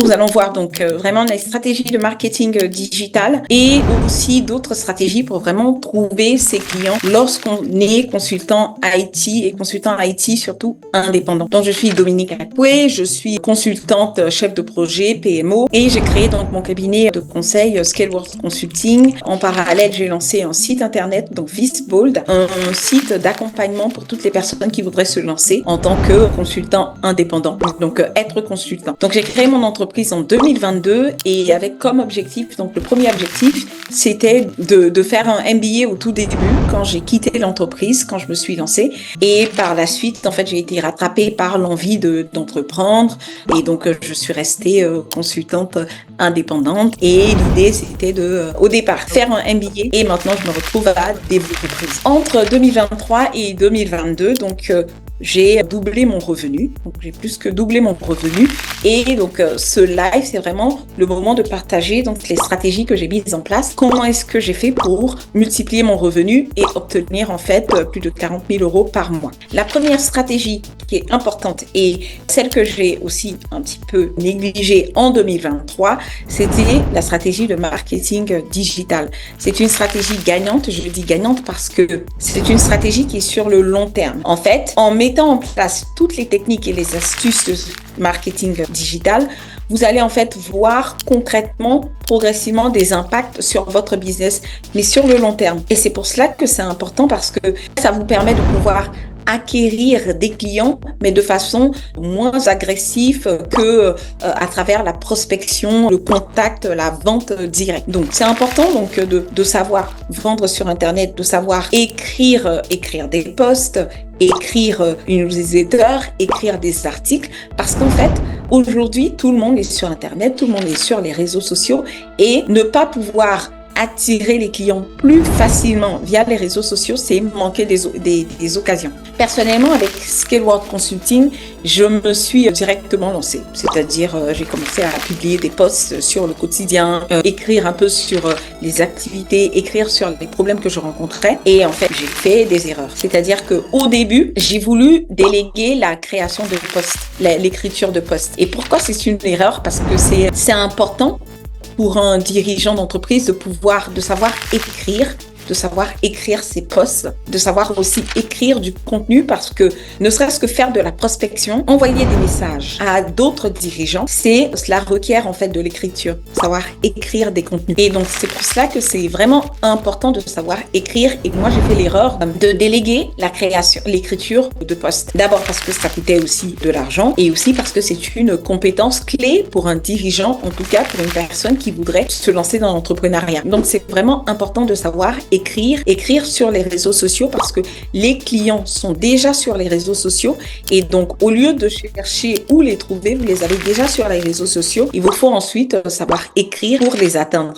Nous allons voir donc vraiment les stratégies de marketing digital et aussi d'autres stratégies pour vraiment trouver ses clients lorsqu'on est consultant IT et consultant IT surtout indépendant. Donc je suis Dominique Akoué, je suis consultante chef de projet PMO et j'ai créé donc mon cabinet de conseil Scaleworth Consulting. En parallèle, j'ai lancé un site internet, donc Visbold, un site d'accompagnement pour toutes les personnes qui voudraient se lancer en tant que consultant indépendant, donc être consultant. Donc j'ai créé mon entreprise en 2022 et avec comme objectif, donc le premier objectif, c'était de faire un MBA au tout début quand j'ai quitté l'entreprise, quand je me suis lancée. Et par la suite, en fait, j'ai été rattrapée par l'envie d'entreprendre et donc je suis restée consultante indépendante. Et l'idée, c'était au départ, faire un MBA et maintenant, je me retrouve à développer l'entreprise. Entre 2023 et 2022, donc j'ai doublé mon revenu, donc j'ai plus que doublé mon revenu et donc ce live c'est vraiment le moment de partager donc les stratégies que j'ai mises en place, comment est-ce que j'ai fait pour multiplier mon revenu et obtenir en fait plus de 40 000 euros par mois. La première stratégie qui est importante et celle que j'ai aussi un petit peu négligée en 2023, c'était la stratégie de marketing digital. C'est une stratégie gagnante, je dis gagnante parce que c'est une stratégie qui est sur le long terme. En fait, en mettant en place toutes les techniques et les astuces de marketing digital, vous allez en fait voir concrètement, progressivement des impacts sur votre business, mais sur le long terme. Et c'est pour cela que c'est important parce que ça vous permet de pouvoir acquérir des clients, mais de façon moins agressive que à travers la prospection, le contact, la vente directe. Donc, c'est important donc de savoir vendre sur Internet, de savoir écrire des posts, écrire une newsletter, écrire des articles, parce qu'en fait, aujourd'hui, tout le monde est sur Internet, tout le monde est sur les réseaux sociaux et ne pas pouvoir attirer les clients plus facilement via les réseaux sociaux, c'est manquer des occasions. Personnellement, avec Scaleworth Consulting, je me suis directement lancée. C'est-à-dire, j'ai commencé à publier des posts sur le quotidien, écrire un peu sur les activités, écrire sur les problèmes que je rencontrais. Et en fait, j'ai fait des erreurs. C'est-à-dire qu'au début, j'ai voulu déléguer la création de posts, l'écriture de posts. Et pourquoi c'est une erreur? Parce que c'est important pour un dirigeant d'entreprise de savoir écrire ses posts, de savoir aussi écrire du contenu parce que ne serait-ce que faire de la prospection, envoyer des messages à d'autres dirigeants, cela requiert en fait de l'écriture, savoir écrire des contenus. Et donc c'est pour cela que c'est vraiment important de savoir écrire et moi j'ai fait l'erreur de déléguer l'écriture de posts. D'abord parce que ça coûtait aussi de l'argent et aussi parce que c'est une compétence clé pour un dirigeant, en tout cas pour une personne qui voudrait se lancer dans l'entrepreneuriat. Donc c'est vraiment important de savoir écrire sur les réseaux sociaux parce que les clients sont déjà sur les réseaux sociaux et donc au lieu de chercher où les trouver, vous les avez déjà sur les réseaux sociaux. Il vous faut ensuite savoir écrire pour les atteindre.